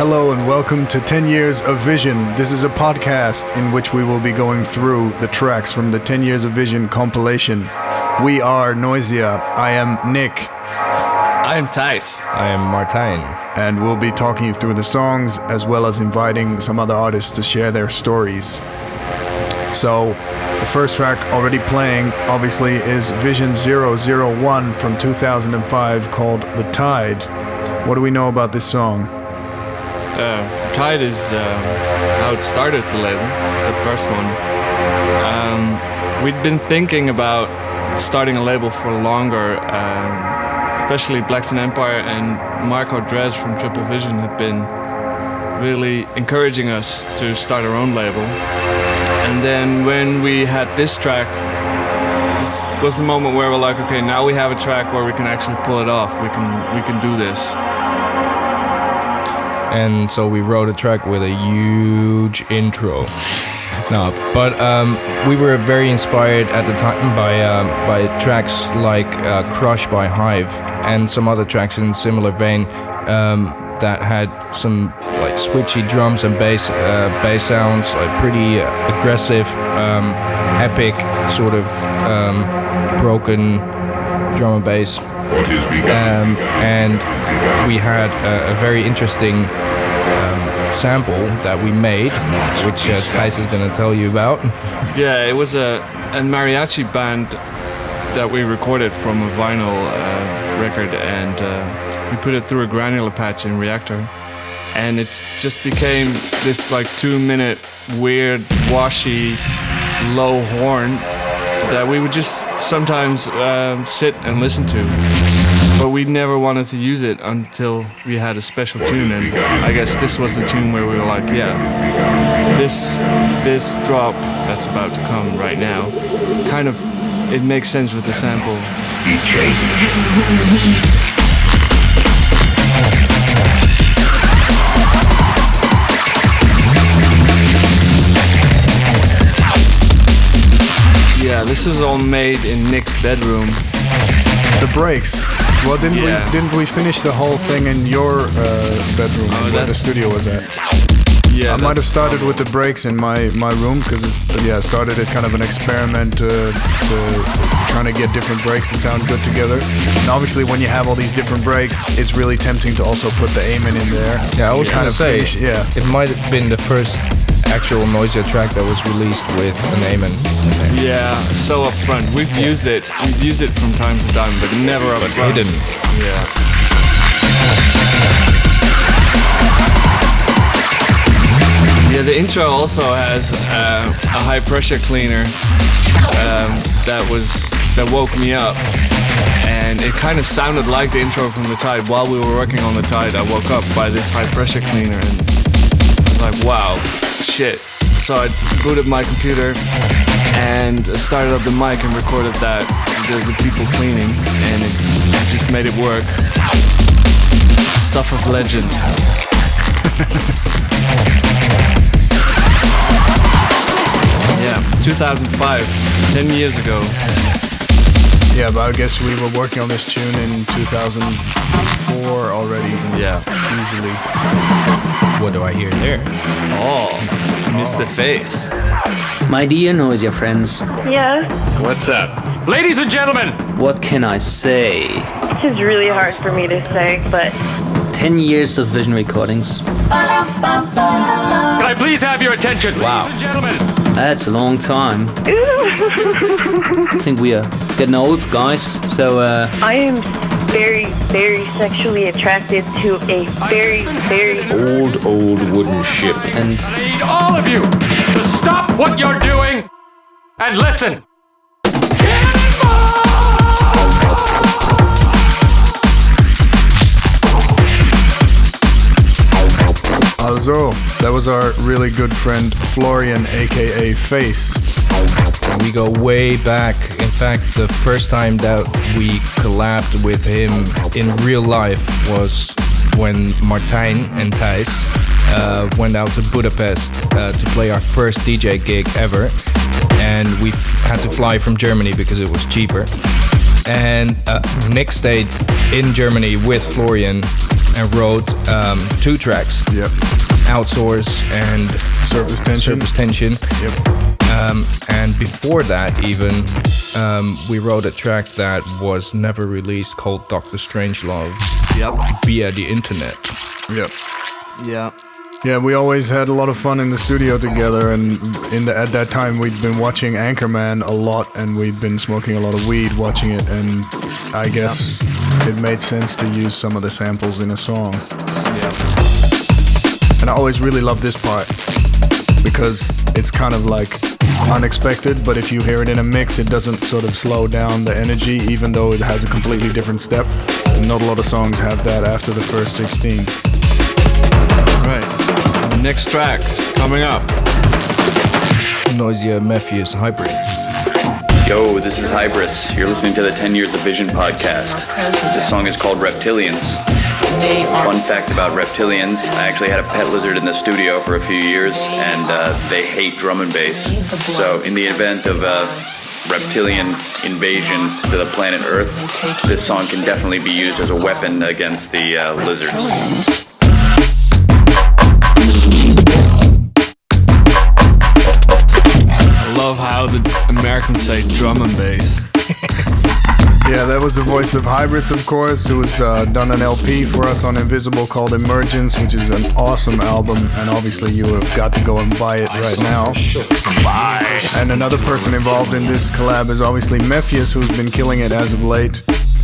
Hello and welcome to 10 Years of Vision. This is a podcast in which we will be going through the tracks from the 10 Years of Vision compilation. We are Noisia. I am Nick. I am Thijs. I am Martijn. And we'll be talking you through the songs as well as inviting some other artists to share their stories. So, the first track already playing, obviously, is Vision 001 from 2005 called The Tide. What do we know about this song? The Tide is how it started the label. It's the first one. We'd been thinking about starting a label for longer, especially Blackstone Empire and Marco Drez from Triple Vision have been really encouraging us to start our own label. And then when we had this track, this was the moment where we're like, okay, now we have a track where we can actually pull it off. We can do this. And so we wrote a track with a huge intro. No, but we were very inspired at the time by tracks like Crush by Hive and some other tracks in similar vein that had some like switchy drums and bass sounds, like pretty aggressive, epic sort of broken drum and bass. And we had a very interesting sample that we made, which Thijs is going to tell you about. Yeah, it was a mariachi band that we recorded from a vinyl record, and we put it through a granular patch in Reactor, and it just became this like 2-minute weird washy low horn that we would just sometimes sit and listen to, but we never wanted to use it until we had a special tune, and I guess this was the tune where we were like, yeah, this drop that's about to come right now, kind of, it makes sense with the sample. Yeah, this was all made in Nick's bedroom. The breaks. Well, didn't we finish the whole thing in your bedroom where the studio was at? Yeah, I might have started with the breaks in my room because it started as kind of an experiment to trying to get different breaks to sound good together. And obviously, when you have all these different breaks, it's really tempting to also put the Amen in there. Yeah, I was kind of say, it might have been the first actual Noisia track that was released with an Amen. Yeah, so up front. We've used it from time to time, but never up front. Hidden. Yeah. Yeah, the intro also has a high pressure cleaner that woke me up, and it kind of sounded like the intro from The Tide. While we were working on The Tide, I woke up by this high pressure cleaner, and I was like, wow, shit. So I booted my computer and started up the mic and recorded that, the people cleaning, and it just made it work. Stuff of legend. Yeah, 2005, 10 years ago. Yeah, but I guess we were working on this tune in 2004 already. Yeah. Easily. What do I hear there? Oh, Mr. Face. My dear Noisia friends. Yeah. What's up? Ladies and gentlemen! What can I say? This is really hard for me to say, but 10 years of Vision recordings. Can I please have your attention? Wow. Ladies and gentlemen! That's a long time. I think we are getting old, guys. So, I am very, very sexually attracted to a very, very Old wooden ship. and I need all of you to stop what you're doing and listen. Also, that was our really good friend Florian, aka Face. And we go way back. In fact, the first time that we collabed with him in real life was when Martijn and Thijs went out to Budapest to play our first DJ gig ever. And we had to fly from Germany because it was cheaper. And Nick stayed in Germany with Florian and wrote 2 tracks. Yep. Outsource and Surface Tension. Yep. And before that, even we wrote a track that was never released called Dr. Strangelove. Yep. Via the internet. Yep. Yeah. Yeah, we always had a lot of fun in the studio together, and at that time we'd been watching Anchorman a lot, and we'd been smoking a lot of weed watching it, and I guess it made sense to use some of the samples in a song. Yeah. And I always really love this part because it's kind of like unexpected, but if you hear it in a mix, it doesn't sort of slow down the energy, even though it has a completely different step. And not a lot of songs have that after the first 16. Right. And the next track coming up. Noisia, Mephius, Hybris. Yo, this is Hybris. You're listening to the 10 Years of Vision podcast. This song is called Reptilians. Fun fact about reptilians, I actually had a pet lizard in the studio for a few years, and they hate drum and bass. So in the event of a reptilian invasion to the planet Earth, this song can definitely be used as a weapon against the lizards. I love how the Americans say drum and bass. Yeah, that was the voice of Hybris, of course, who has done an LP for us on Invisible called Emergence, which is an awesome album, and obviously you have got to go and buy it right now. Bye! And another person involved in this collab is obviously Mephius, who's been killing it as of late.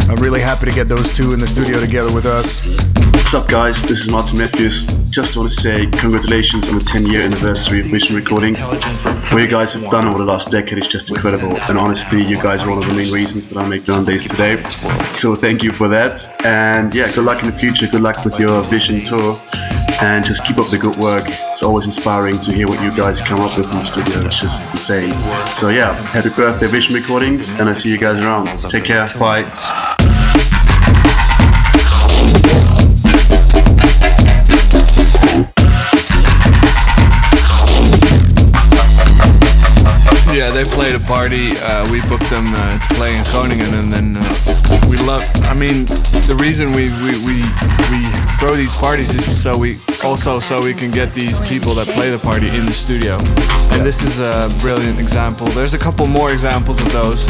I'm really happy to get those two in the studio together with us. What's up, guys? This is Martin Mephius. Just want to say congratulations on the 10-year anniversary of Vision Recordings. What you guys have done over the last decade is just incredible, and honestly, you guys are one of the main reasons that I make drum days today. So thank you for that, and yeah, good luck in the future. Good luck with your Vision tour, and just keep up the good work. It's always inspiring to hear what you guys come up with in the studio. It's just insane. So yeah, happy birthday, Vision Recordings, and I see you guys around. Take care. Bye. Yeah, they played a party. We booked them to play in Groningen, and then we love. I mean, the reason we throw these parties is so we can get these people that play the party in the studio. And this is a brilliant example. There's a couple more examples of those.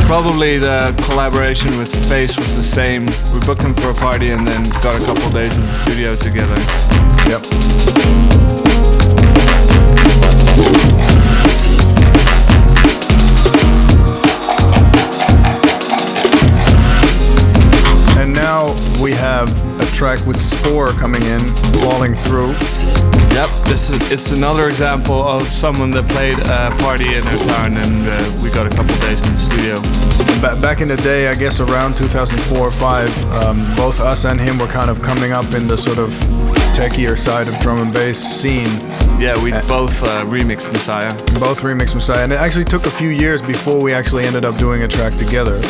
Probably the collaboration with Face was the same. We booked them for a party and then got a couple days in the studio together. Yep. And now we have a track with Spore coming in, Falling Through. Yep, it's another example of someone that played a party in their town, and we got a couple days in the studio. Back in the day, I guess around 2004 or 5, both us and him were kind of coming up in the sort of techier side of drum and bass scene. Yeah, we both remixed Messiah. Both remixed Messiah, and it actually took a few years before we actually ended up doing a track together.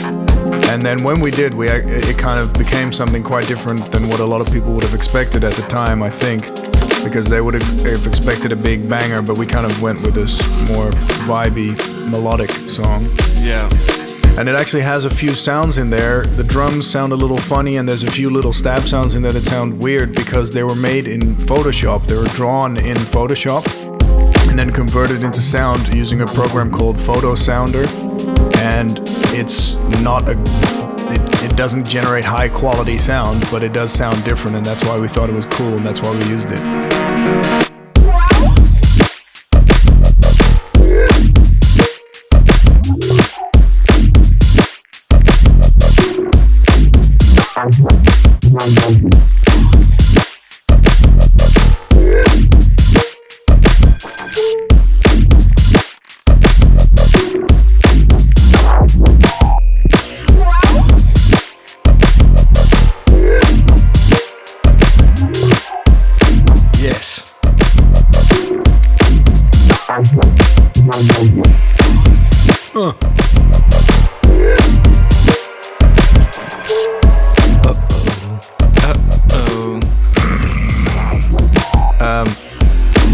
And then when we did, it kind of became something quite different than what a lot of people would have expected at the time, I think. Because they would have expected a big banger, but we kind of went with this more vibey, melodic song. Yeah. And it actually has a few sounds in there. The drums sound a little funny, and there's a few little stab sounds in there that sound weird because they were made in Photoshop. They were drawn in Photoshop and then converted into sound using a program called Photo Sounder. And it's not it doesn't generate high quality sound, but it does sound different, and that's why we thought it was cool, and that's why we used it.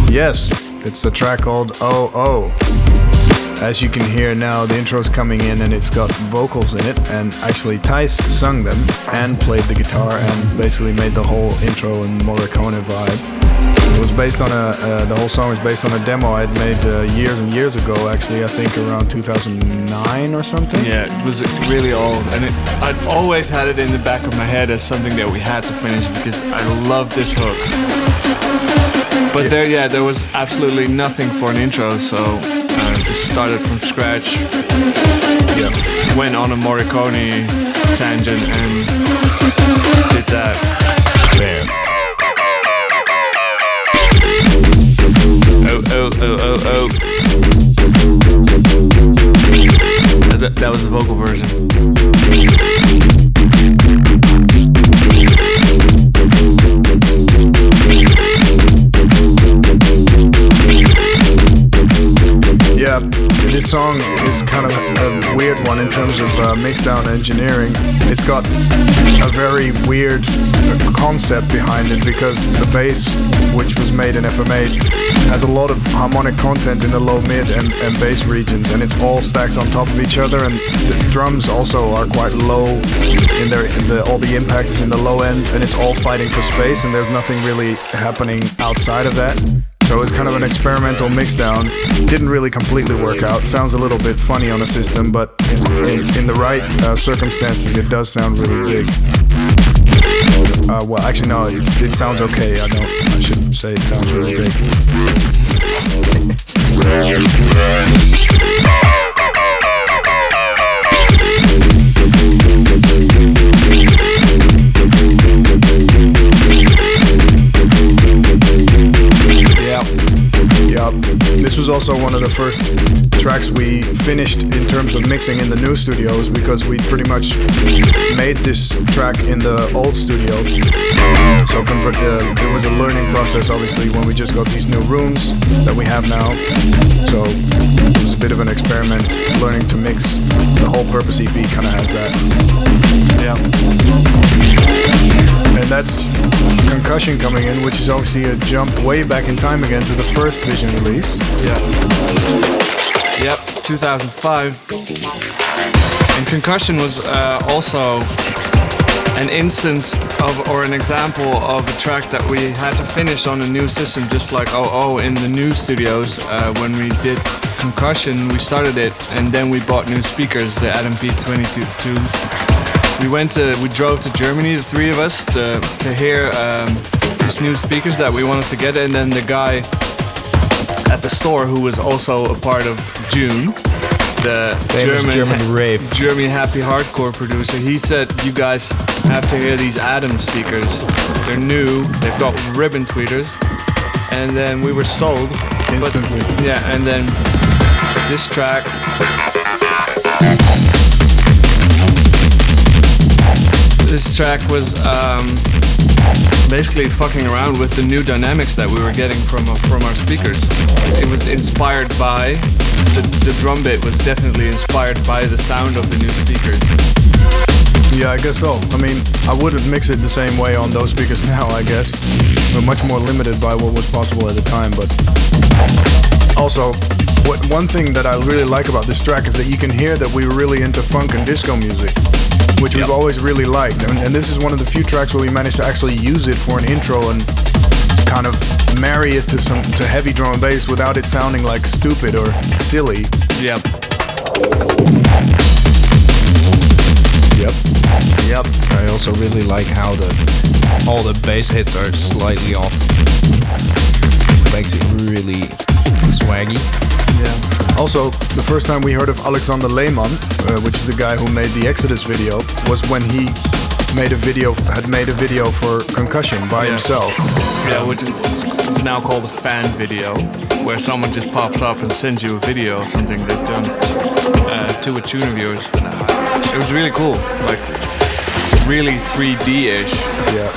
Yes, it's a track called Oh Oh. as you can hear now, the intro's coming in and it's got vocals in it, and actually Thijs sung them and played the guitar and basically made the whole intro and Morricone vibe. It was based on the whole song was based on a demo I'd made years and years ago, actually, I think around 2009 or something. Yeah, it was really old, and I'd always had it in the back of my head as something that we had to finish because I love this hook. But there was absolutely nothing for an intro, so just started from scratch. Yeah. Went on a Morricone tangent and did that. Bam. Oh. That was the vocal version. Yeah, this song is kind of a weird one in terms of mixdown engineering. It's got a very weird concept behind it because the bass, which was made in FM8, has a lot of harmonic content in the low, mid, and bass regions, and it's all stacked on top of each other. And the drums also are quite low all the impact is in the low end, and it's all fighting for space, and there's nothing really happening outside of that. So it's kind of an experimental mixdown. Didn't really completely work out. Sounds a little bit funny on the system, but in the right circumstances, it does sound really big. Well, actually, no, it sounds okay. I should say it sounds really big. Yeah. This was also one of the first tracks we finished in terms of mixing in the new studios, because we pretty much made this track in the old studio. So it was a learning process, obviously, when we just got these new rooms that we have now. So it was a bit of an experiment, learning to mix. The whole Purpose EP kind of has that. Yeah. And that's Concussion coming in, which is obviously a jump way back in time again to the first Vision release. Yeah. Yep, 2005. And Concussion was also an instance of, or an example of a track that we had to finish on a new system, just like in the new studios. When we did Concussion, we started it, and then we bought new speakers, the Adam P22s. We drove to Germany, the three of us, to hear these new speakers that we wanted to get, and then the guy at the store, who was also a part of June, the German happy hardcore producer, he said, "You guys have to hear these Adam speakers. They're new. They've got ribbon tweeters." And then we were sold instantly. And then this track. This track was basically fucking around with the new dynamics that we were getting from our speakers. It was inspired by the drum bit was definitely inspired by the sound of the new speakers. Yeah, I guess so. I mean, I wouldn't mix it the same way on those speakers now, I guess. We're much more limited by what was possible at the time, but also, one thing that I really like about this track is that you can hear that we were really into funk and disco music, which we've always really liked. And this is one of the few tracks where we managed to actually use it for an intro and kind of marry it to heavy drum and bass without it sounding like stupid or silly. Yep. I also really like how all the bass hits are slightly off. It makes it really swaggy. Yeah. Also, the first time we heard of Alexander Lehmann, which is the guy who made the Exodus video, was when he had made a video for Concussion by himself. Yeah, which is now called a fan video, where someone just pops up and sends you a video of something they've done to a tune of yours. It was really cool, like really 3D-ish. Yeah.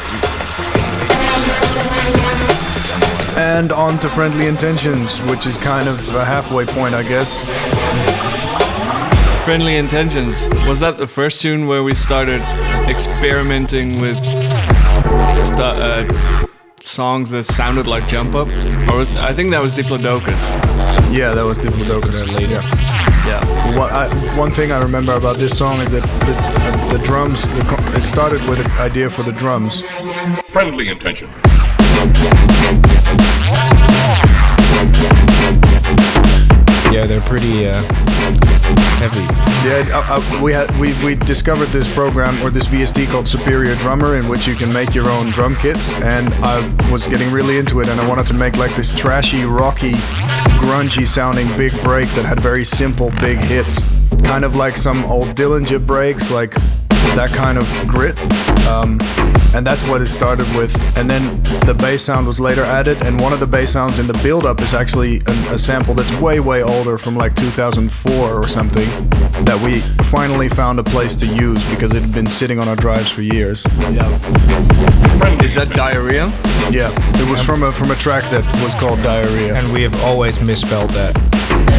And on to Friendly Intentions, which is kind of a halfway point, I guess. Friendly Intentions. Was that the first tune songs that sounded like Jump Up, I think that was Diplodocus. Yeah, that was Diplodocus. Later. Yeah. One thing I remember about this song is that the drums, it started with an idea for the drums. Friendly intention. Yeah, they're pretty heavy. Yeah, we discovered this program or this VST called Superior Drummer, in which you can make your own drum kits, and I was getting really into it, and I wanted to make like this trashy, rocky, grungy sounding big break that had very simple big hits, kind of like some old Dillinger breaks, like that kind of grit. And that's what it started with. And then the bass sound was later added, and one of the bass sounds in the build-up is actually a sample that's way, way older, from like 2004 or something, that we finally found a place to use because it had been sitting on our drives for years. Yeah. Is that Diarrhea? Yeah, it was from a track that was called Diarrhea. And we have always misspelled that.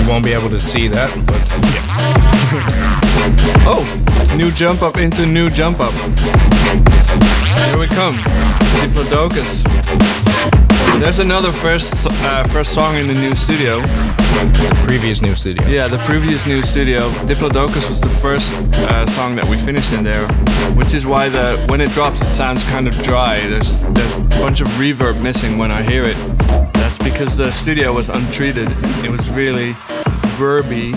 You won't be able to see that, but yeah. Oh, new Jump Up into new Jump Up. Here we come, Diplodocus. There's another first song in the new studio. Previous new studio. Yeah, the previous new studio. Diplodocus was the first song that we finished in there, which is why when it drops, it sounds kind of dry. There's a bunch of reverb missing when I hear it. That's because the studio was untreated. It was really verby,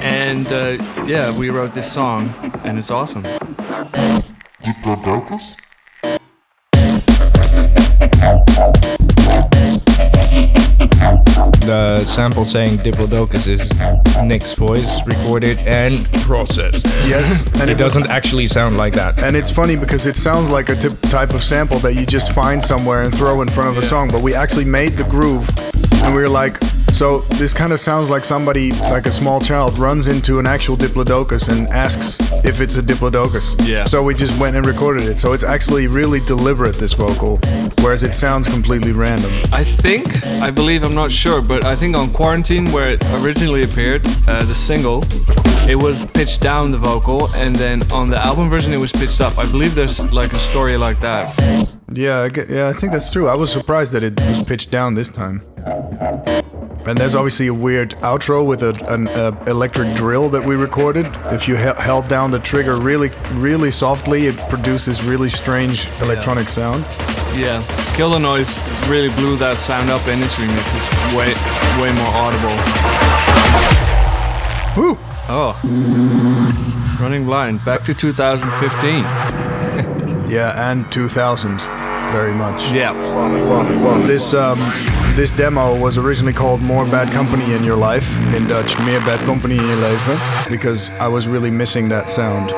and yeah, we wrote this song, and it's awesome. Diplodocus? The sample saying Diplodocus is Nick's voice recorded and processed. Yes, and it doesn't actually sound like that. And it's funny because it sounds like a type of sample that you just find somewhere and throw in front of a song, but we actually made the groove, and we were like, so this kind of sounds like somebody, like a small child, runs into an actual Diplodocus and asks if it's a Diplodocus. Yeah. So we just went and recorded it. So it's actually really deliberate, this vocal, whereas it sounds completely random. I believe, I'm not sure, but I think on Quarantine, where it originally appeared, the single, it was pitched down, the vocal, and then on the album version it was pitched up. I believe there's like a story like that. Yeah, I think that's true. I was surprised that it was pitched down this time. And there's obviously a weird outro with an electric drill that we recorded. If you held down the trigger really, really softly, it produces really strange electronic sound. Yeah, Kill the Noise really blew that sound up in his remix. It's way more audible. Woo! Oh. Running Blind, back to 2015. Yeah, and 2000 very much. Yeah. This demo was originally called More Bad Company in Your Life, in Dutch, Meer Bad Company in Je Leven, because I was really missing that sound.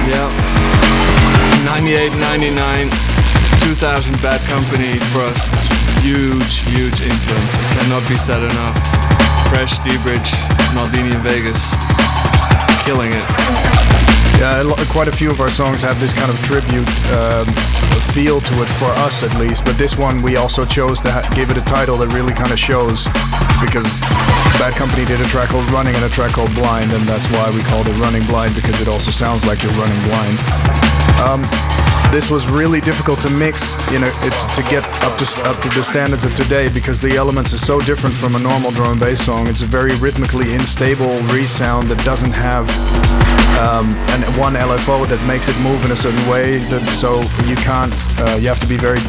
Yeah. 98, 99, 2000 Bad Company for us was huge influence. It cannot be said enough. Fresh, D-Bridge, Maldini in Vegas, killing it. Yeah, quite a few of our songs have this kind of tribute feel to it, for us at least, but this one we also chose to give it a title that really kind of shows, because Bad Company did a track called Running and a track called Blind, and that's why we called it Running Blind, because it also sounds like you're running blind. This was really difficult to mix, to get up to the standards of today, because the elements are so different from a normal drum and bass song. It's a very rhythmically unstable resound that doesn't have one LFO that makes it move in a certain way. So you can't. You have to be very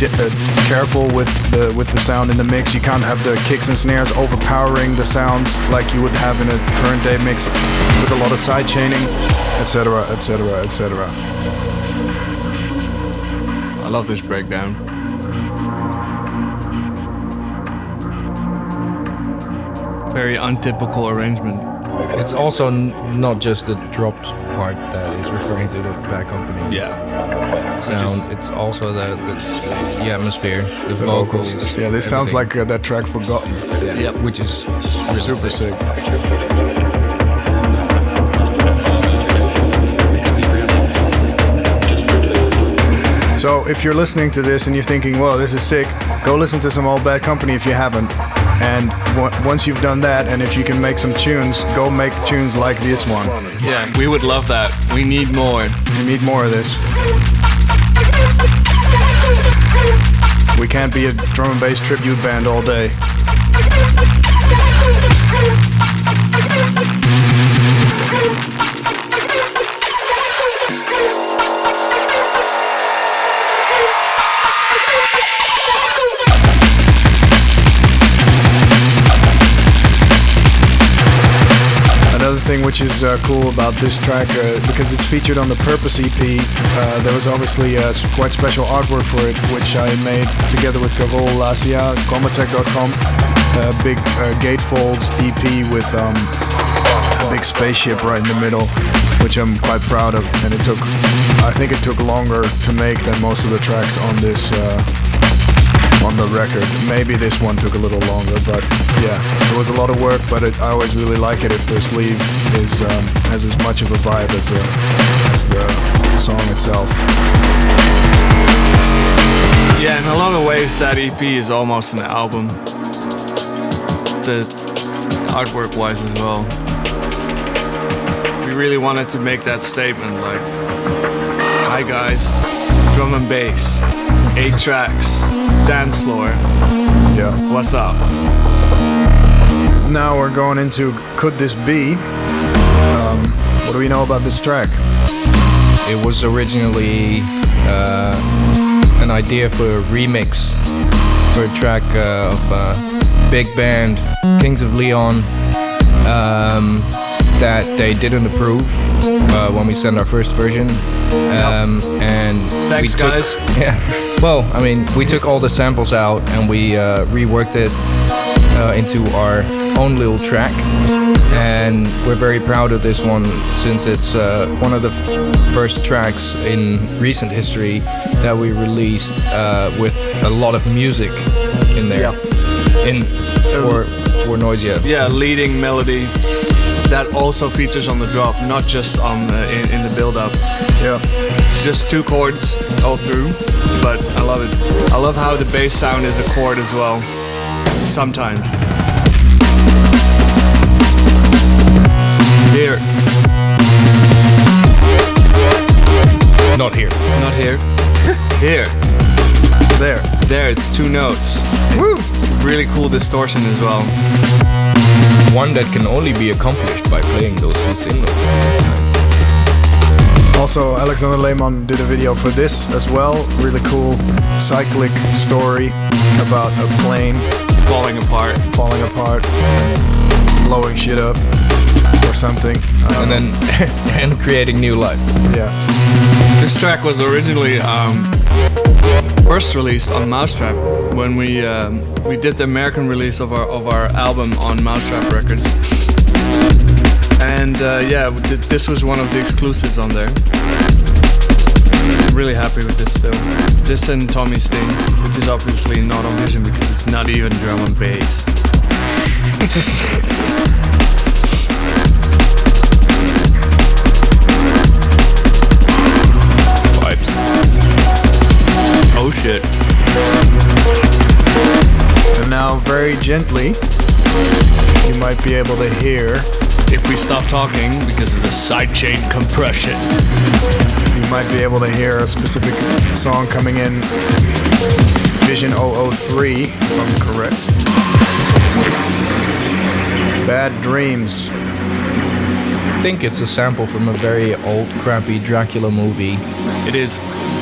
careful with the sound in the mix. You can't have the kicks and snares overpowering the sounds like you would have in a current day mix with a lot of side chaining, etc., etc., etc. I love this breakdown. Very untypical arrangement. It's also not just the dropped part that is referring to the Bad Company sound. It's also the atmosphere, the vocals. Yeah, this sounds like that track Forgotten. Yeah, which is really super sick. So if you're listening to this and you're thinking, well, this is sick, go listen to some old Bad Company if you haven't. And once you've done that, and if you can make some tunes, go make tunes like this one. Yeah, we would love that. We need more. We need more of this. We can't be a drum and bass tribute band all day. Another thing which is cool about this track, because it's featured on the Purpose EP, there was obviously quite special artwork for it, which I made together with Noisia, Comatech.com, a big gatefold EP with a big spaceship right in the middle, which I'm quite proud of. And I think it took longer to make than most of the tracks on this on the record. Maybe this one took a little longer, but yeah, it was a lot of work, but I always really like it if the sleeve has as much of a vibe as the song itself. Yeah, in a lot of ways that EP is almost an album. The artwork wise as well. We really wanted to make that statement like, hi guys, drum and bass, 8 tracks, dance floor. Yeah. What's up? Now we're going into Could This Be? What do we know about this track? It was originally an idea for a remix for a track of big band Kings of Leon that they didn't approve when we sent our first version. And thanks, guys. Yeah. Well, I mean, we took all the samples out and we reworked it into our own little track. And we're very proud of this one since it's one of the first tracks in recent history that we released with a lot of music in there. For Noisia. Yeah, leading melody that also features on the drop, not just on in the build-up. Yeah. Just 2 chords all through, but I love it. I love how the bass sound is a chord as well. Sometimes. Here. Not here. Not here. Here. There. There, it's 2 notes. Woo! It's a really cool distortion as well. One that can only be accomplished by playing those 2 singles. Also, Alexander Lehmann did a video for this as well. Really cool cyclic story about a plane falling apart, blowing shit up or something. And then and creating new life. Yeah. This track was originally first released on Mousetrap when we did the American release of our album on Mousetrap Records. And yeah, this was one of the exclusives on there. Really happy with this still. This and Tommy's thing, which is obviously not on Vision because it's not even drum and bass. Vibes. Oh shit. And now very gently, you might be able to hear, if we stop talking because of the sidechain compression, you might be able to hear a specific song coming in, Vision 003, if I'm correct. Bad Dreams. I think it's a sample from a very old, crappy Dracula movie. it is.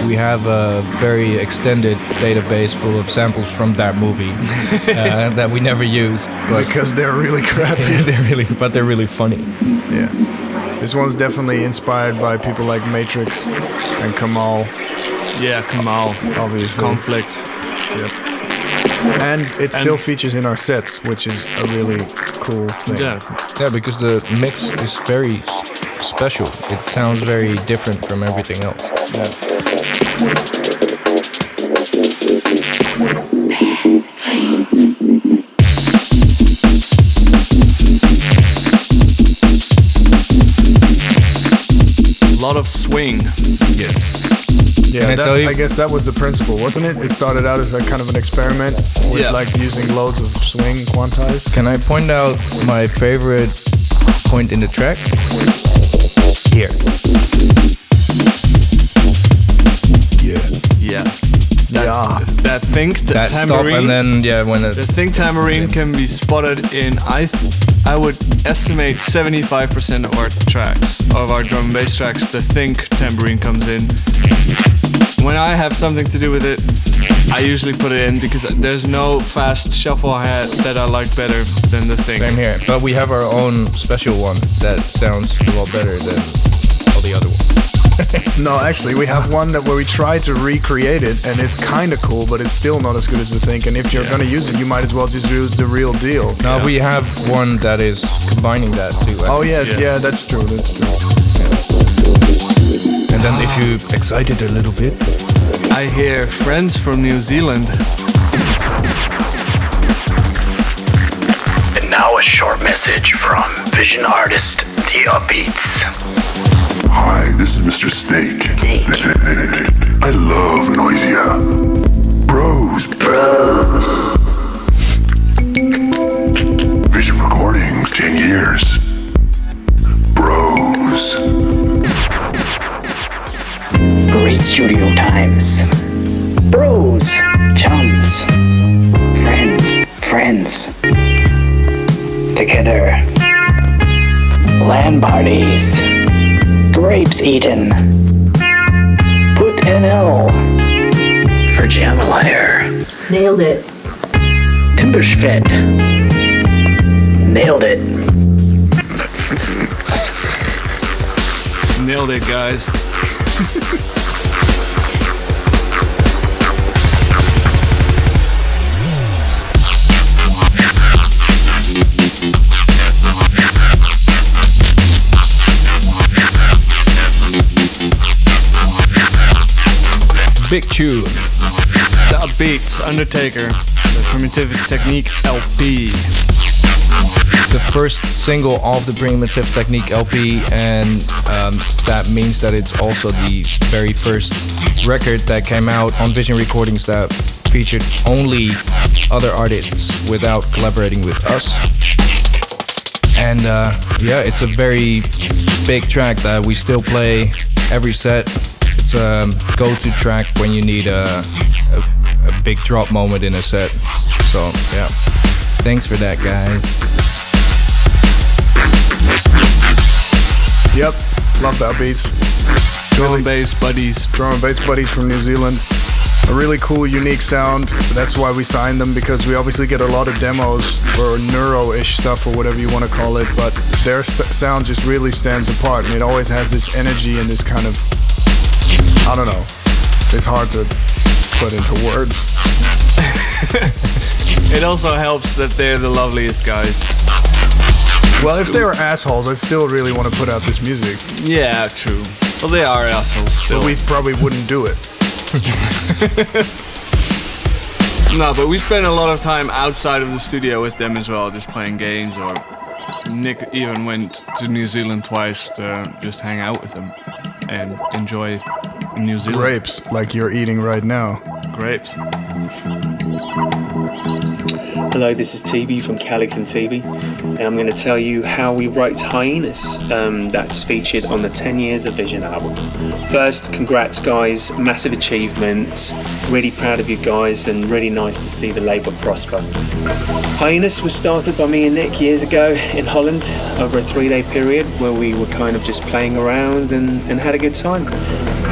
We have a very extended database full of samples from that movie that we never use. Because they're really crappy. They're really funny. Yeah. This one's definitely inspired by people like Matrix and Kamal. Yeah, Kamal. Obviously. Conflict. Yep. And it still features in our sets, which is a really cool thing. Yeah, because the mix is very special. It sounds very different from everything else. Yeah. A lot of swing. Yes. Yeah, tell you? I guess that was the principle, wasn't it? It started out as a kind of an experiment with like using loads of swing quantized. Can I point out my favorite point in the track? Here. Yeah. That think That stop tambourine. and then when The think tambourine can be spotted in I would estimate 75% of our tracks, of our drum and bass tracks. The think tambourine comes in. When I have something to do with it, I usually put it in because there's no fast shuffle hat that I like better than the think. Same here, but we have our own special one that sounds a lot better than all the other ones. No, actually, we have one where we try to recreate it, and it's kind of cool, but it's still not as good as the think. And if you're gonna use it, you might as well just use the real deal. No, we have one that is combining that too. Oh yeah, that's true. That's true. And then if you excite it a little bit, I hear friends from New Zealand. And now a short message from Vision artist The Upbeats. Hi, this is Mr. Snake. I love Noisia. Bros. Vision Recordings, 10 years. Bros. Great studio times. Bros. Chums. Friends. Together. LAN parties. Grapes eaten. Put an L for Jamalair. Nailed it. Timbers fed. Nailed it. Nailed it, guys. Big tune. The Upbeats, Undertaker, the Primitive Technique LP. The first single of the Primitive Technique LP, and that means that it's also the very first record that came out on Vision Recordings that featured only other artists without collaborating with us. And it's a very big track that we still play every set. It's a go-to track when you need a big drop moment in a set. So yeah, thanks for that, guys. Yep, love that beats. Drum and bass buddies. Drum and bass buddies from New Zealand. A really cool, unique sound. That's why we signed them, because we obviously get a lot of demos for neuro-ish stuff or whatever you want to call it, but their sound just really stands apart, and it always has this energy and this kind of, I don't know, it's hard to put into words. It also helps that they're the loveliest guys. Well, if they were assholes, I still really want to put out this music. Yeah, true. Well, they are assholes still. But we probably wouldn't do it. No, but we spend a lot of time outside of the studio with them as well, just playing games, or Nick even went to New Zealand twice to just hang out with them and enjoy New Zealand. Grapes, like you're eating right now. Grapes. Hello, this is TB from Calix and TB, and I'm going to tell you how we wrote Hyenas, that's featured on the 10 Years of Vision album. First, congrats guys, massive achievement, really proud of you guys, and really nice to see the label prosper. Hyenas was started by me and Nick years ago in Holland over a 3-day period where we were kind of just playing around and had a good time.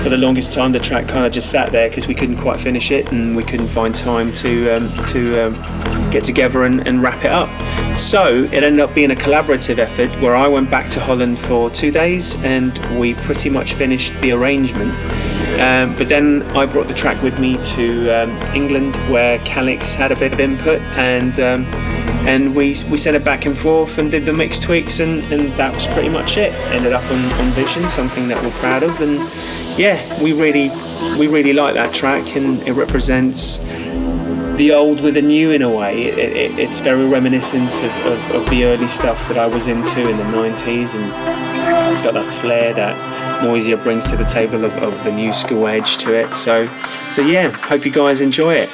For the longest time, the track kind of just sat there because we couldn't quite finish it and we couldn't find time to get together and wrap it up. So it ended up being a collaborative effort where I went back to Holland for 2 days and we pretty much finished the arrangement. But then I brought the track with me to England, where Calix had a bit of input, and we sent it back and forth and did the mix tweaks, and that was pretty much it. Ended up on Vision, something that we're proud of, and yeah, we really like that track, and it represents the old with the new in a way. It's very reminiscent of the early stuff that I was into in the 90s, and it's got that flair, that Noisia brings to the table of the new school edge to it. So yeah, hope you guys enjoy it.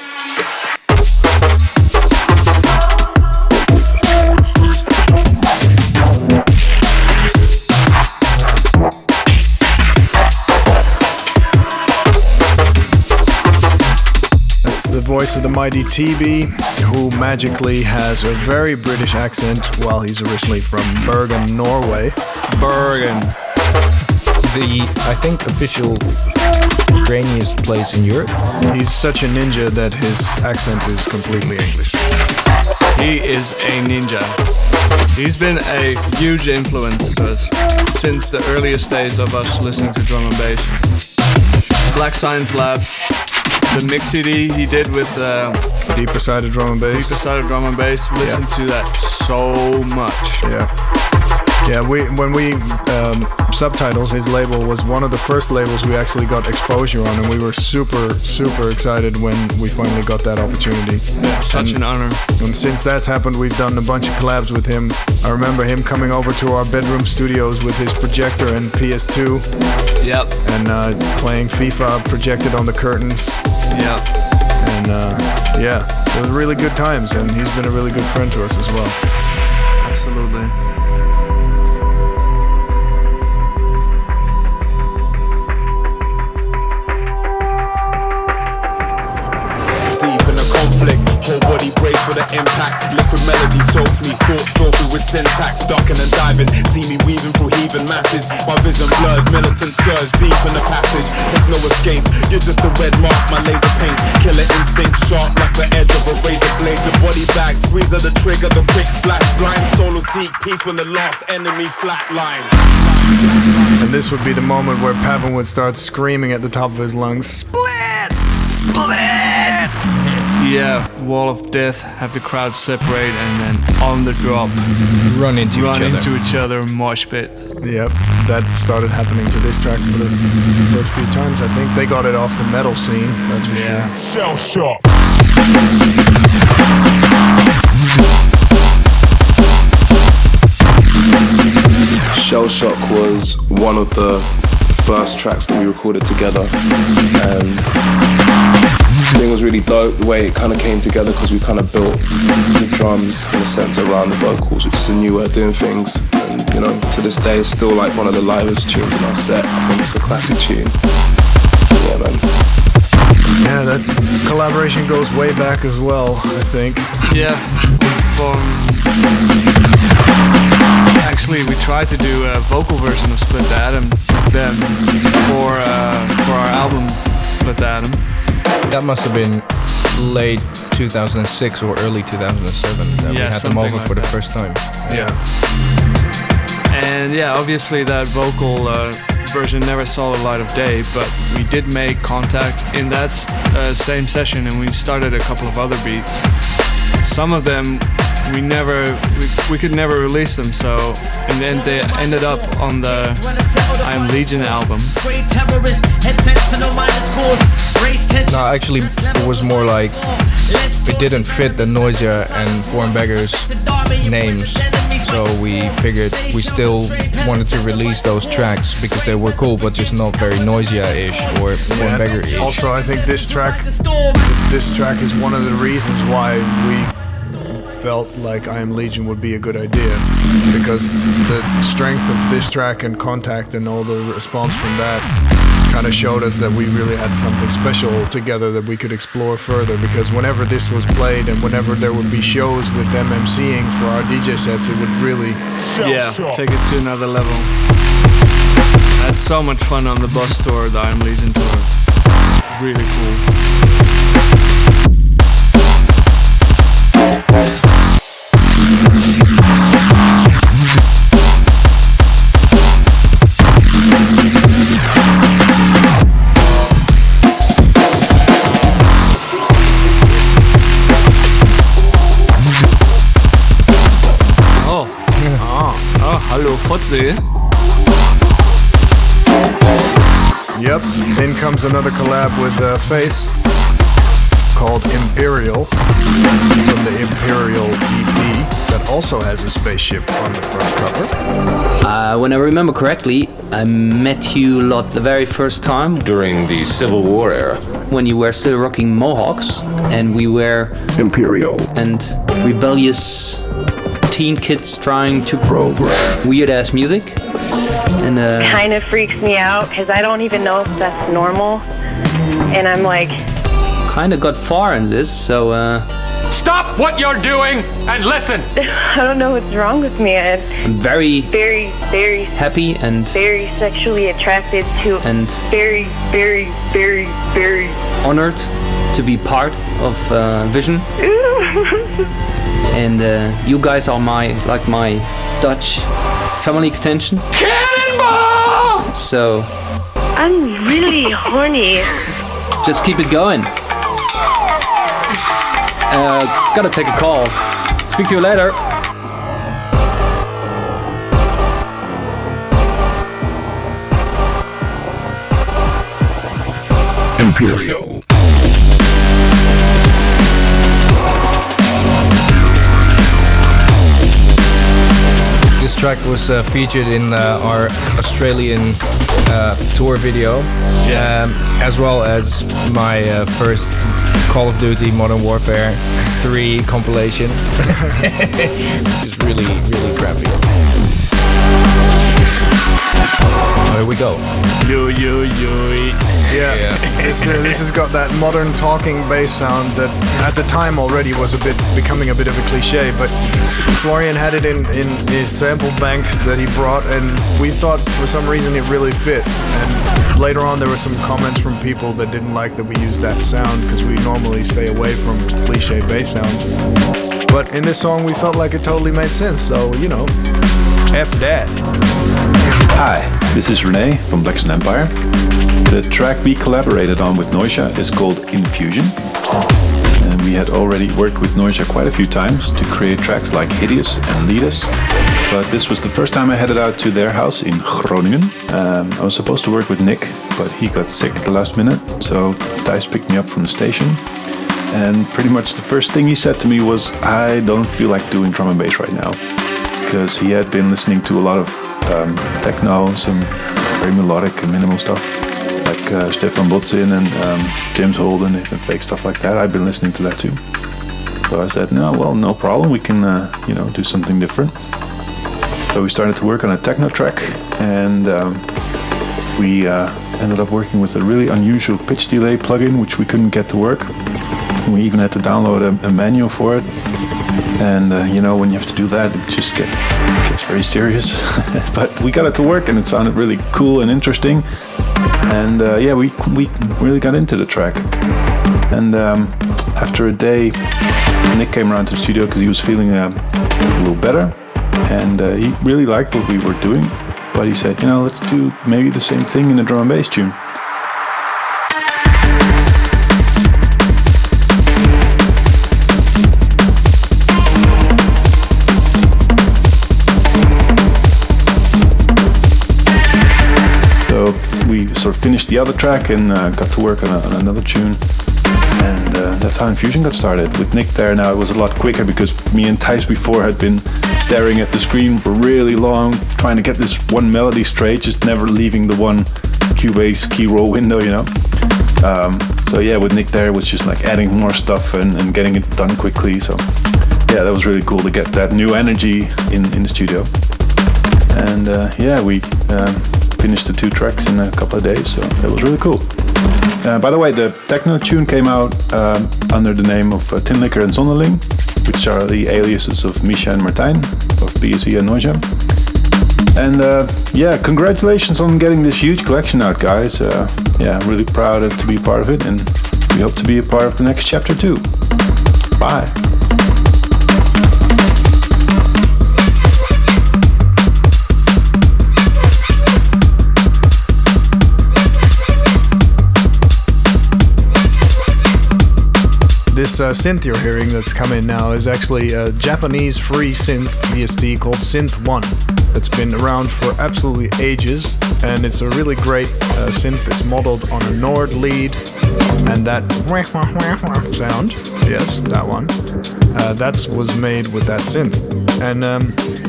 The voice of the mighty TB, who magically has a very British accent while he's originally from Bergen, Norway. Bergen. I think, official grainiest place in Europe. He's such a ninja that his accent is completely English. He is a ninja. He's been a huge influence to us since the earliest days of us listening to drum and bass. Black Science Labs. The mix CD he did with Deeper Side of Drum and Bass. Deeper Side of Drum and Bass. Listen to that so much. Yeah. When we Subtitles, his label was one of the first labels we actually got exposure on, and we were super excited when we finally got that opportunity. Yeah, such an honor. And since that's happened, we've done a bunch of collabs with him. I remember him coming over to our bedroom studios with his projector and PS2. Yep. And playing FIFA projected on the curtains. Yep. And it was really good times, and he's been a really good friend to us as well. Absolutely. Whole body brace for the impact. Liquid melody soaks me, thoughts flow through with syntax. Ducking and diving, see me weaving through heaving masses. My vision blurred, militant surge deep in the passage. There's no escape, you're just a red mark, my laser paint. Killer instinct sharp like the edge of a razor blade. Your body bag, squeeze of the trigger, the quick flash. Blind solo seek peace when the last enemy flatlines. And this would be the moment where Pavan would start screaming at the top of his lungs, "Split! Split!" Yeah, wall of death, have the crowd separate, and then on the drop, run into each other, mosh pit. Yep, that started happening to this track for the first few times. I think they got it off the metal scene, that's for sure. Shell shock. Shell Shock was one of the first tracks that we recorded together, and the thing was really dope the way it kind of came together, because we kind of built the drums in a sense around the vocals, which is a new way of doing things, and you know, to this day it's still like one of the livest tunes in our set. I think it's a classic tune. Yeah, man. Yeah, that collaboration goes way back as well, I think. Yeah, actually we tried to do a vocal version of Split the Atom then for our album Split the Atom. That must have been late 2006 or early 2007 that we had them over for the first time. Yeah. And yeah, obviously that vocal version never saw the light of day, but we did make contact in that same session, and we started a couple of other beats. Some of them we could never release them, so in the end they ended up on the I Am Legion album. No, actually it was more like it didn't fit the Noisia and Foreign Beggars names, so we figured we still wanted to release those tracks because they were cool, but just not very Noisia-ish or Foreign Beggar-ish. Also, I think this track is one of the reasons why we felt like I Am Legion would be a good idea, because the strength of this track and Contact and all the response from that kind of showed us that we really had something special together that we could explore further, because whenever this was played and whenever there would be shows with them MCing for our DJ sets, it would really take it to another level. I had so much fun on the bus tour, the I Am Legion tour. Really cool. Hallo Fotze. Yep, in comes another collab with Face called Imperial from the Imperial EP that also has a spaceship on the front cover. When I remember correctly, I met you lot the very first time during the Civil War era, when you were still rocking mohawks, and we were Imperial and rebellious teen kids trying to program weird ass music. And kind of freaks me out because I don't even know if that's normal, and I'm like, kind of got far in this, so stop what you're doing and listen. I don't know what's wrong with me. I'm very happy and very sexually attracted to and very honored to be part of Vision. And you guys are my Dutch family extension. Cannonball! So I'm really horny. Just keep it going. Gotta take a call. Speak to you later. Imperial. This track was featured in our Australian tour video, as well as my first Call of Duty Modern Warfare 3 compilation, which is really crappy. There we go. Yo. Yeah. This has got that modern talking bass sound that at the time already was becoming a bit of a cliche, but Florian had it in his sample banks that he brought, and we thought for some reason it really fit. And later on there were some comments from people that didn't like that we used that sound because we normally stay away from cliche bass sounds. But in this song we felt like it totally made sense, so F that. Hi, this is Renee from Black Sun Empire. The track we collaborated on with Noisia is called Infusion. And we had already worked with Noisia quite a few times to create tracks like Hideous and Lead Us. But this was the first time I headed out to their house in Groningen. I was supposed to work with Nick, but he got sick at the last minute, so Thijs picked me up from the station. And pretty much the first thing he said to me was, I don't feel like doing drum and bass right now. Because he had been listening to a lot of techno, some very melodic and minimal stuff, like Stefan Botzin and James Holden and fake stuff like that. I've been listening to that too. So I said, no problem, we can do something different. So we started to work on a techno track, and we ended up working with a really unusual pitch delay plugin, which we couldn't get to work. We even had to download a manual for it. And when you have to do that, it just gets very serious. But we got it to work, and it sounded really cool and interesting. And we really got into the track. And after a day, Nick came around to the studio because he was feeling a little better, and he really liked what we were doing. But he said, let's do maybe the same thing in a drum and bass tune. We sort of finished the other track and got to work on another tune, and that's how Infusion got started. With Nick there now, it was a lot quicker because me and Thijs before had been staring at the screen for really long, trying to get this one melody straight, just never leaving the one Cubase key roll window, So with Nick there, it was just like adding more stuff and getting it done quickly. So that was really cool to get that new energy in the studio. And we finished the 2 tracks in a couple of days, so that was really cool. By the way, the techno tune came out under the name of Tin Liquor and Zonderling, which are the aliases of Misha and Martijn of BSE and Noisia. And congratulations on getting this huge collection out, guys. I'm really proud to be a part of it, and we hope to be a part of the next chapter too. Bye. This This synth you're hearing that's coming now is actually a Japanese free synth VST called Synth 1. That's been around for absolutely ages, and it's a really great synth. It's modeled on a Nord lead, and that sound, yes, that one, that was made with that synth. And,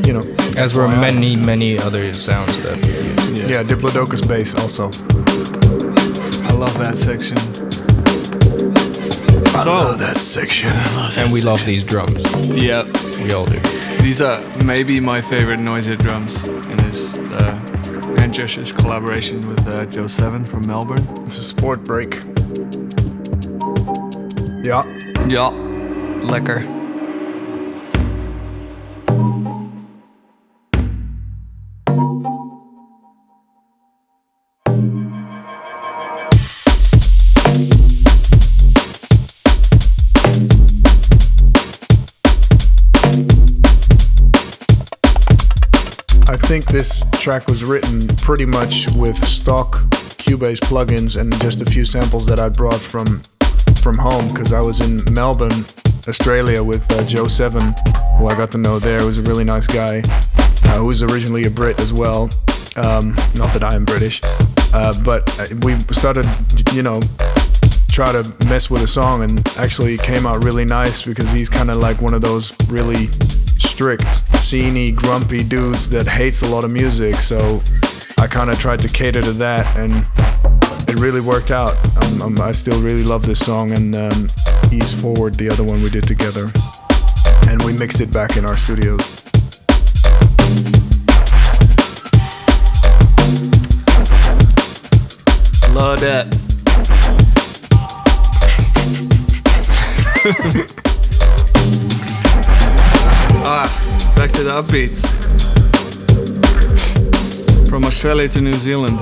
you know... As were many other sounds that we used. Yeah, Diplodocus bass also. I love that section. I love that section. And we love these drums. Yeah. We all do. These are maybe my favorite Noisia drums in this hand gestures collaboration with Joe 7 from Melbourne. It's a sport break. Yeah. Ja. Lekker. I think this track was written pretty much with stock Cubase plugins and just a few samples that I brought from home, because I was in Melbourne, Australia with Joe 7, who I got to know there. He was a really nice guy, who was originally a Brit as well. Not that I am British, but we started, try to mess with a song, and actually it came out really nice because he's kind of like one of those really strict, sceney, grumpy dudes that hates a lot of music, so I kind of tried to cater to that, and it really worked out. I still really love this song, and Ease Forward, the other one we did together, and we mixed it back in our studios. Love that. Back to the upbeats. From Australia to New Zealand.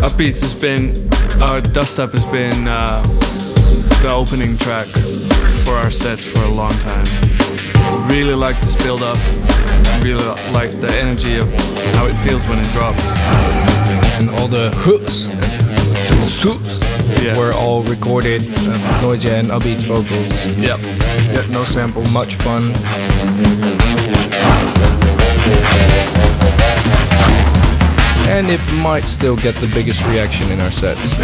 Upbeats has been, Dust Up has been the opening track for our sets for a long time. Really like this build up. Really like the energy of how it feels when it drops. And all the hooks were all recorded, Noisia and upbeats vocals. Yep. Yeah, no samples. Much fun. And it might still get the biggest reaction in our sets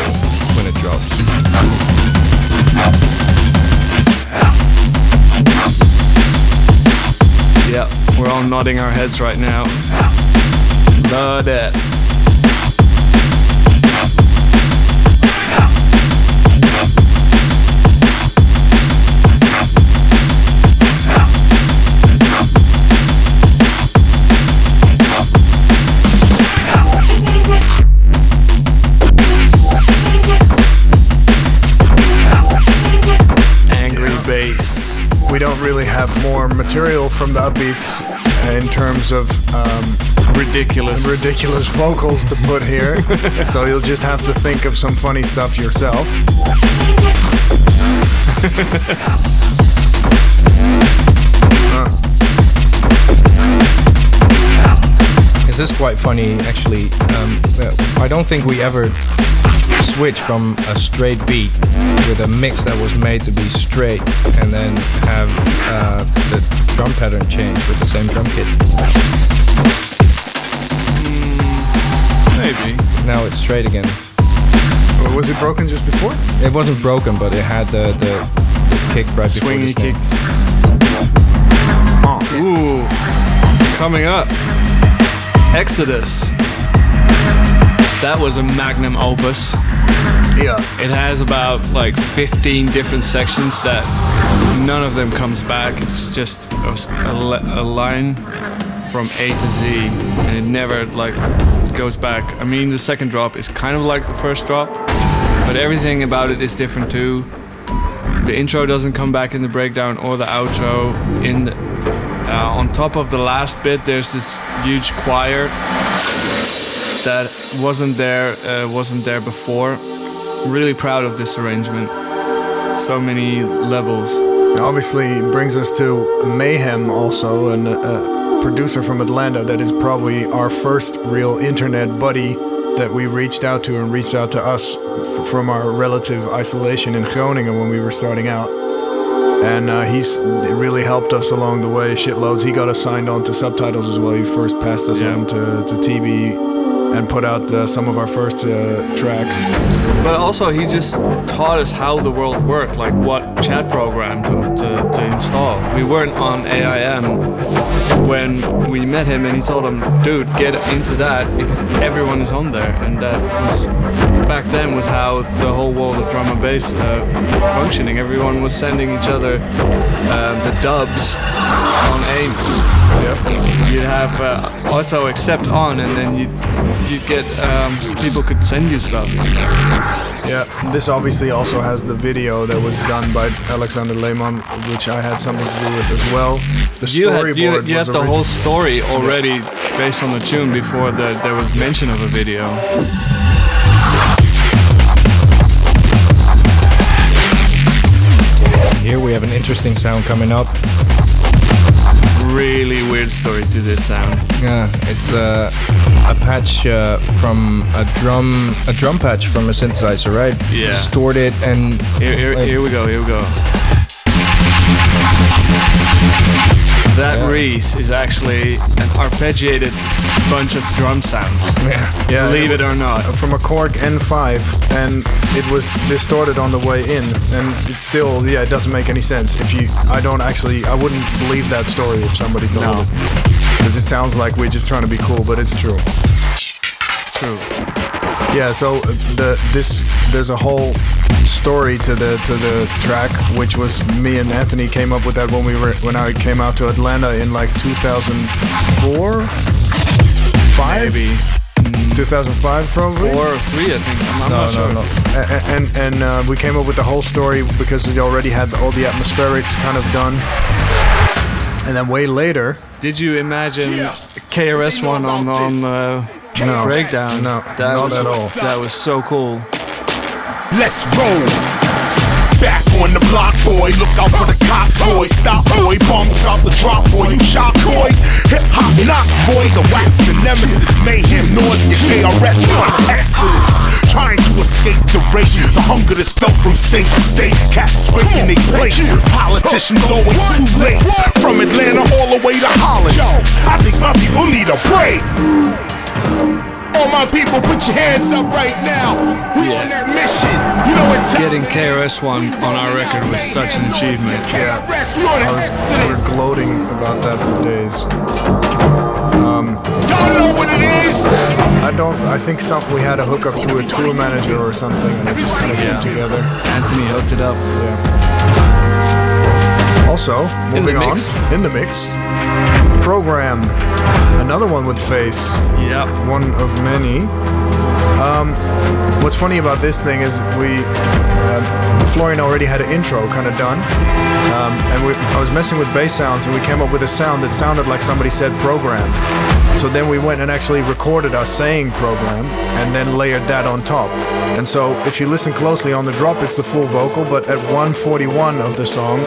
when it drops. Yeah, we're all nodding our heads right now. Love that. We don't really have more material from the upbeats in terms of ridiculous vocals to put here, so you'll just have to think of some funny stuff yourself. This is quite funny, actually. I don't think we ever switch from a straight beat with a mix that was made to be straight and then have the drum pattern change with the same drum kit. Maybe. Now it's straight again. Was it broken just before? It wasn't broken, but it had the kick right before the swingy kicks. Ooh, coming up, Exodus. That was a magnum opus. Yeah. It has about like 15 different sections that none of them comes back. It's just a line from A to Z, and it never like goes back. I mean, the second drop is kind of like the first drop, but everything about it is different too. The intro doesn't come back in the breakdown or the outro. On top of the last bit, there's this huge choir that wasn't there before. Really proud of this arrangement. So many levels. Obviously, it brings us to Mayhem also, and a producer from Atlanta that is probably our first real internet buddy that we reached out to and reached out to us from our relative isolation in Groningen when we were starting out. And he's really helped us along the way, shitloads. He got us signed on to subtitles as well. He first passed us on to TB and put out some of our first tracks. But also he just taught us how the world worked, like what chat program to install. We weren't on AIM when we met him, and he told him, dude, get into that because everyone is on there. And that was, back then, was how the whole world of drum and bass functioning. Everyone was sending each other the dubs on AIM. Yep. You'd have auto accept on, and then you'd get people could send you stuff. Yeah, this obviously also has the video that was done by Alexander Lehmann, which I had something to do with as well. The storyboard you had the whole story already based on the tune before there was mention of a video. Here we have an interesting sound coming up. Really weird story to this sound. Yeah, it's a patch from a drum patch from a synthesizer, right? Yeah. Distorted and here we go. That Reese is actually an arpeggiated bunch of drum sounds. Yeah, believe it or not. From a Korg N5, and it was distorted on the way in, and it's still, it doesn't make any sense. I wouldn't believe that story if somebody told it. Because it sounds like we're just trying to be cool, but it's true. True. Yeah, so there's a whole story to the track, which was me and Anthony came up with that when I came out to Atlanta in like 2004, 5, maybe 2005 probably 4 or 3, I think. I'm not sure. No. And we came up with the whole story because we already had all the atmospherics kind of done. And then way later, did you imagine KRS-One on Breakdown? No, not at all. That was so cool. Let's roll. Back on the block, boy. Look out for the cops, boy. Stop, boy. Bombs about the drop, boy. You shot, boy. Hip hop knocks, boy. The wax, the nemesis, mayhem, Noisia, KRS, Exodus. Trying to escape the race, the hunger that's felt from state to state. Cats breaking they plate. Politicians always too late. From Atlanta all the way to Holland. I think my people need a break. All my people, put your hands up right now. We on that mission. You know what? Getting KRS-One on our record was such an achievement. Yeah, we were gloating about that for days. Y'all know what it is? I think we had a hookup through a tour manager or something, and it just kind of came together. Anthony hooked it up. Yeah. Also, moving on, in the mix, Program, another one with Face. Yeah. One of many. What's funny about this thing is Florian already had an intro kind of done, and I was messing with bass sounds, and we came up with a sound that sounded like somebody said program. So then we went and actually recorded us saying program, and then layered that on top. And so if you listen closely on the drop, it's the full vocal, but at 141 of the song,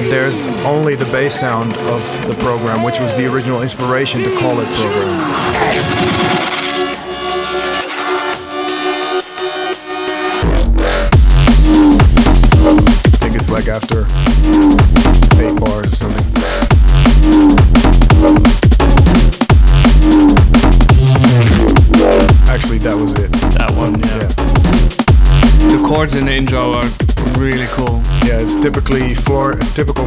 there's only the bass sound of the program, which was the original inspiration to call it program. It's like after 8 bars or something. Actually, that was it. That one, yeah. The chords in the intro are really cool. Yeah, it's typical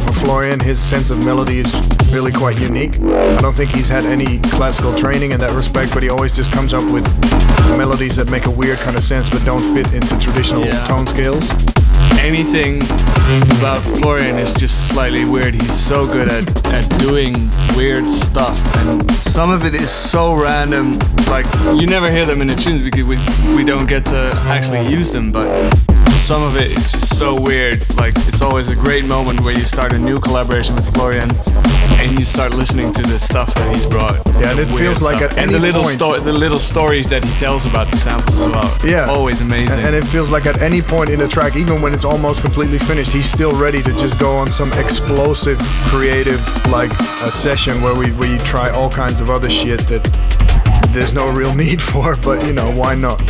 for Florian. His sense of melody is really quite unique. I don't think he's had any classical training in that respect, but he always just comes up with melodies that make a weird kind of sense but don't fit into traditional tone scales. Anything about Florian is just slightly weird. He's so good at doing weird stuff, and some of it is so random, like you never hear them in the tunes because we don't get to actually use them, but some of it is just so weird. Like, it's always a great moment where you start a new collaboration with Florian and you start listening to the stuff that he's brought. Yeah, and it feels like at any point, the little stories that he tells about the samples as well. Yeah, always amazing. And it feels like at any point in the track, even when it's almost completely finished, he's still ready to just go on some explosive, creative, like a session where you try all kinds of other shit that there's no real need for, but you know, why not?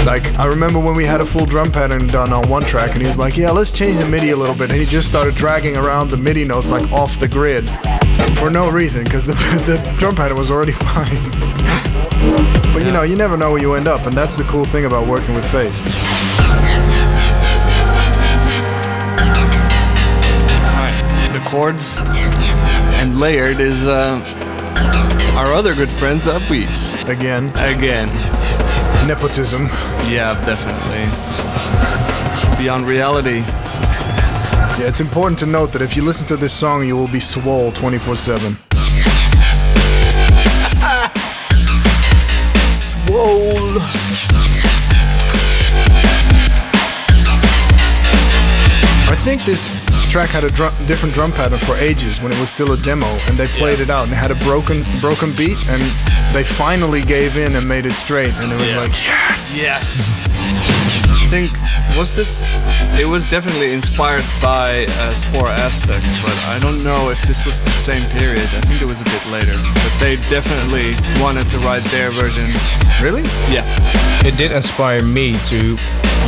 Like, I remember when we had a full drum pattern done on one track, and he was like, yeah, let's change the MIDI a little bit, and he just started dragging around the MIDI notes like off the grid for no reason, because the drum pattern was already fine. But you know, you never know where you end up, and that's the cool thing about working with Face. Alright, the chords and layered is our other good friends, the upbeats. Again. Nepotism. Yeah, definitely. Beyond reality. Yeah, it's important to note that if you listen to this song, you will be swole 24/7. Swole. I think this track had a different drum pattern for ages when it was still a demo, and they played it out and it had a broken beat, and they finally gave in and made it straight, and it was like, yes. I think, it was definitely inspired by Spore Aztec, but I don't know if this was the same period. I think it was a bit later, but they definitely wanted to write their version. Really? Yeah. It did inspire me to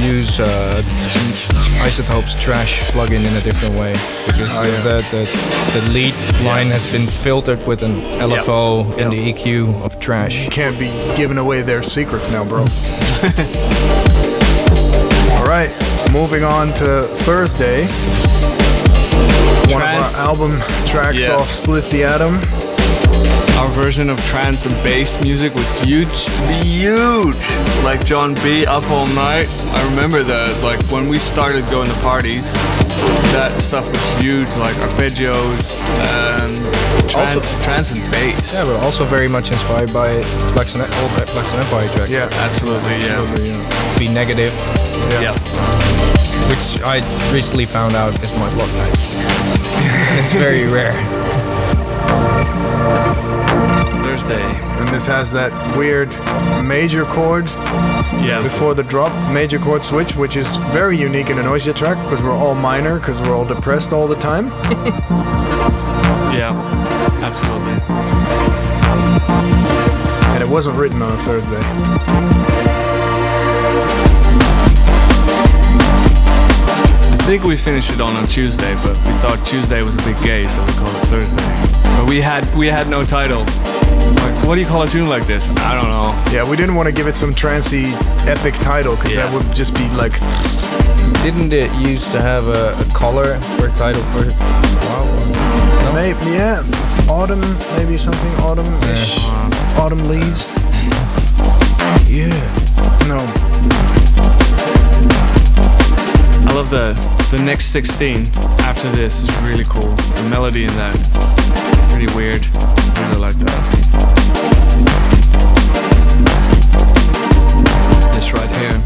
use Isotope's Trash plugin in a different way, because the lead line has been filtered with an LFO in the EQ of Trash. You can't be giving away their secrets now, bro. Alright, moving on to Thursday. One of our album tracks off Split the Atom. Our version of trance and bass music was huge. Like John B, Up All Night. I remember that, like when we started going to parties, that stuff was huge, like arpeggios and trance and bass. Yeah, but also very much inspired by Black Sun Empire track. Yeah, absolutely. Be Negative. Yeah. Which I recently found out is my block type. It's very rare. Thursday. And this has that weird major chord before the drop, major chord switch, which is very unique in a Noisia track because we're all minor, because we're all depressed all the time. Yeah, absolutely. And it wasn't written on a Thursday. I think we finished it on Tuesday, but we thought Tuesday was a bit gay, so we called it Thursday. But we had no title. Like, what do you call a tune like this? I don't know. Yeah, we didn't want to give it some trancey epic title, because that would just be like... Didn't it used to have a color or title for it? Wow. No? Maybe, autumn, maybe something autumn-ish. Autumn leaves. Yeah. No. I love the next 16 after this is really cool. The melody in that is pretty weird. I really like that. This right here.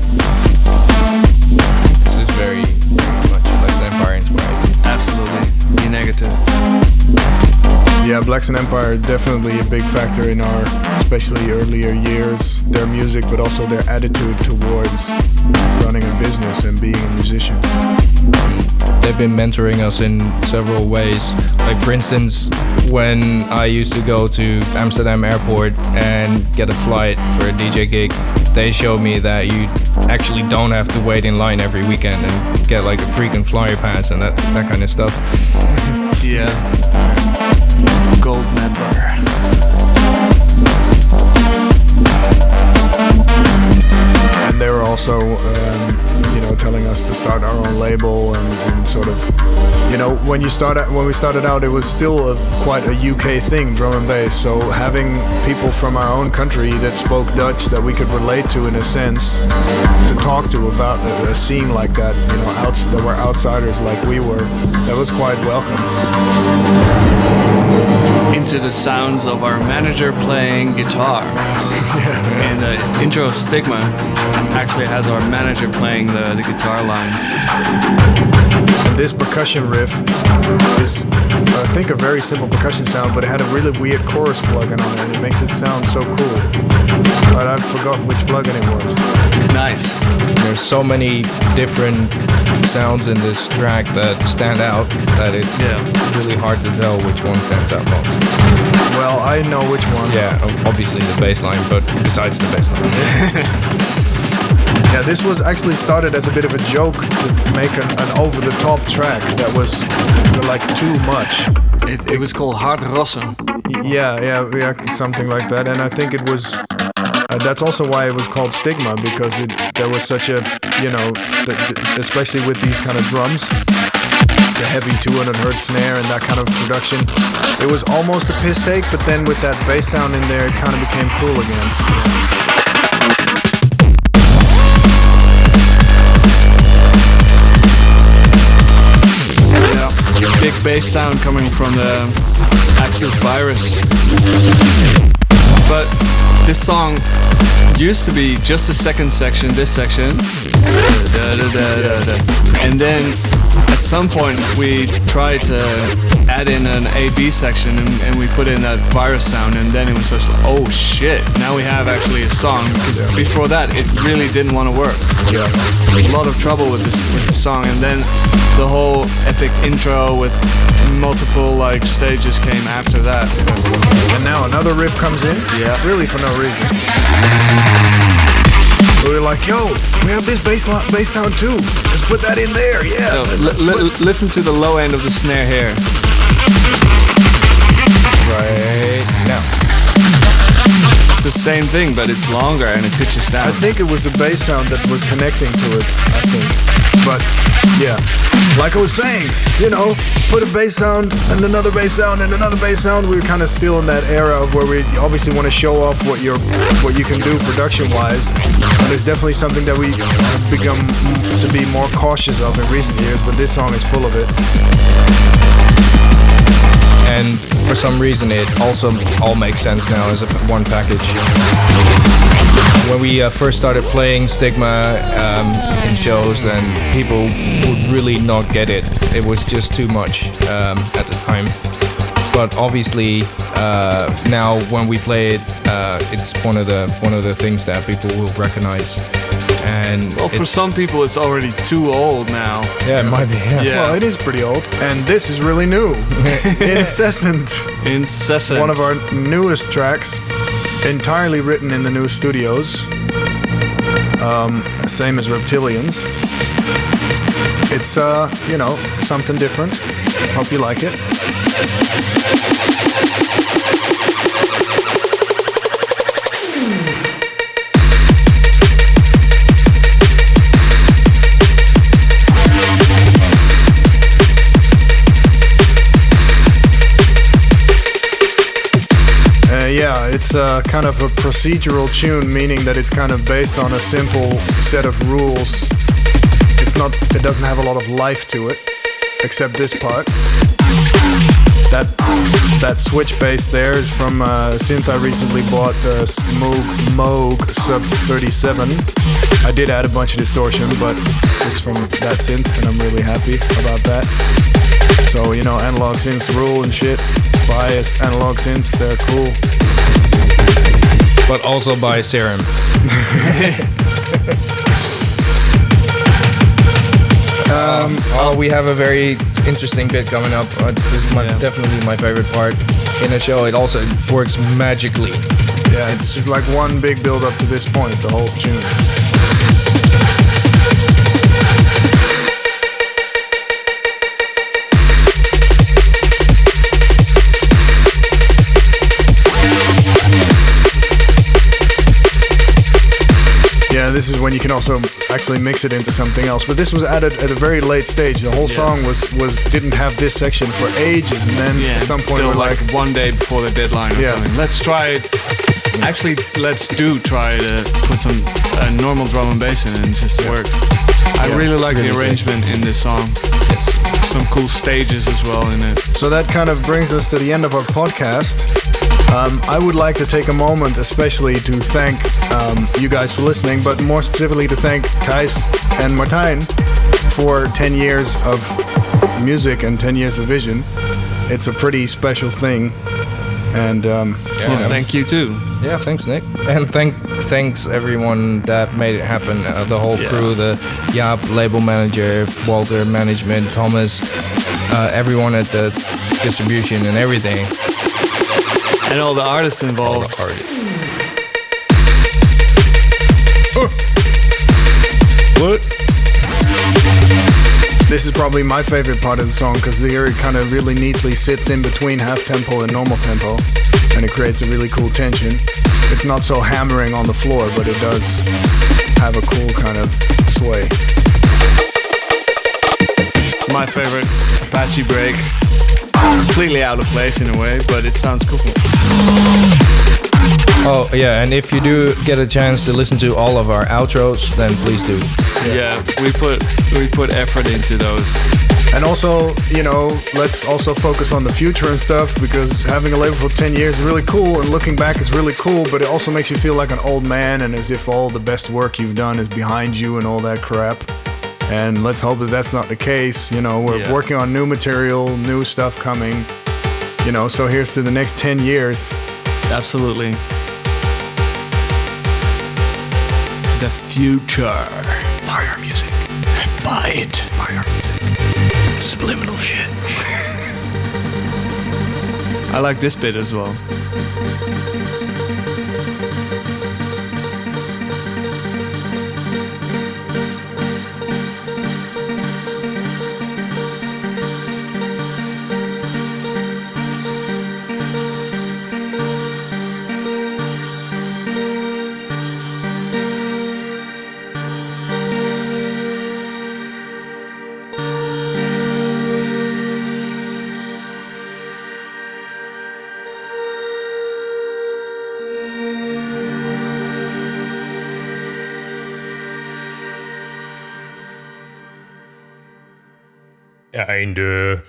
This is very much Black Sun Empire inspired. Absolutely. Be Negative. Yeah, Black Sun Empire is definitely a big factor in our, especially earlier years, their music, but also their attitude towards running a business and being a musician. They've been mentoring us in several ways. Like, for instance, when I used to go to Amsterdam airport and get a flight for a DJ gig, they showed me that you actually don't have to wait in line every weekend and get like a freaking flyer pass and that kind of stuff. Yeah. Gold member. And they were also, telling us to start our own label and sort of, when we started out, it was still quite a UK thing, drum and bass. So having people from our own country that spoke Dutch that we could relate to in a sense, to talk to about a scene like that, that were outsiders like we were, that was quite welcome. Into the sounds of our manager playing guitar. In the intro of Stigma actually has our manager playing the guitar line. This percussion riff is, I think, a very simple percussion sound, but it had a really weird chorus plugin on it, and it makes it sound so cool. but I forgot which plugin it was. Nice. There's so many different sounds in this track that stand out that it's really hard to tell which one stands out most. Well, I know which one. Yeah, obviously the bass line, but besides the bass line. Yeah, this was actually started as a bit of a joke to make an over-the-top track that was like too much. It was called Hard Rossen. Yeah, something like that. And I think it was. That's also why it was called Stigma, because there was such a, especially with these kind of drums, the heavy 200 hertz snare and that kind of production. It was almost a piss take, but then with that bass sound in there, it kind of became cool again. Big bass sound coming from the Axis Virus. But this song used to be just the second section, this section. And then at some point we tried to add in an A-B section and we put in that virus sound, and then it was just like, oh shit, now we have actually a song, because before that it really didn't want to work. Yeah. A lot of trouble with the song, and then the whole epic intro with multiple like stages came after that. And now another riff comes in, really for no reason. We were like, yo, we have this bass sound too. Let's put that in there, yeah. So, listen to the low end of the snare here. Right now. It's the same thing, but it's longer and it pitches down. I think it was the bass sound that was connecting to it, I think. But, yeah. Like I was saying, put a bass sound and another bass sound and another bass sound. We were kind of still in that era of where we obviously want to show off what you can do production-wise. And it's definitely something that we have become to be more cautious of in recent years, but this song is full of it. And for some reason it also all makes sense now as one package. When we first started playing Stigma in shows, then people would really not get it. It was just too much at the time. But obviously now when we play it, it's one of the things that people will recognize. And for some people it's already too old now. Yeah, it might be. Yeah. Well, it is pretty old, and this is really new. Incessant. One of our newest tracks, entirely written in the new studios. Same as Reptilians. It's something different. Hope you like it. It's kind of a procedural tune, meaning that it's kind of based on a simple set of rules. It doesn't have a lot of life to it, except this part. That switch bass there is from a synth I recently bought, the Moog Sub 37. I did add a bunch of distortion, but it's from that synth, and I'm really happy about that. So, analog synths rule and shit. Buy analog synths, they're cool. But also buy Serum. We have a very interesting bit coming up. This is definitely my favorite part in a show. It also works magically. Yeah, it's just like one big build up to this point, the whole tune. Yeah, this is when you can also actually mix it into something else. But this was added at a very late stage. The whole song didn't have this section for ages, and then at some point so we're like one day before the deadline or something. Let's try it. Actually, try to put some normal drum and bass in it and just work. I really like the arrangement in this song. It's some cool stages as well in it. So that kind of brings us to the end of our podcast. I would like to take a moment especially to thank you guys for listening, but more specifically to thank Thijs and Martijn for 10 years of music and 10 years of vision. It's a pretty special thing, And thank you too. Yeah, thanks, Nick. And thanks everyone that made it happen. The whole crew, the Jaap label manager, Walter management, Thomas, everyone at the distribution and everything. And all the artists involved. All the artists. What? This is probably my favorite part of the song because the lyric kind of really neatly sits in between half tempo and normal tempo, and it creates a really cool tension. It's not so hammering on the floor, but it does have a cool kind of sway. My favorite Apache break. Completely out of place in a way, but it sounds cool. Oh yeah, and if you do get a chance to listen to all of our outros, then please do. Yeah, we put effort into those. And also, you know, let's also focus on the future and stuff, because having a label for 10 years is really cool, and looking back is really cool, but it also makes you feel like an old man and as if all the best work you've done is behind you and all that crap. And let's hope that that's not the case. You know, we're working on new material, new stuff coming. You know, so here's to the next 10 years. Absolutely. The future. Buy our music. Buy it. Buy our music. Subliminal shit. I like this bit as well. Einde.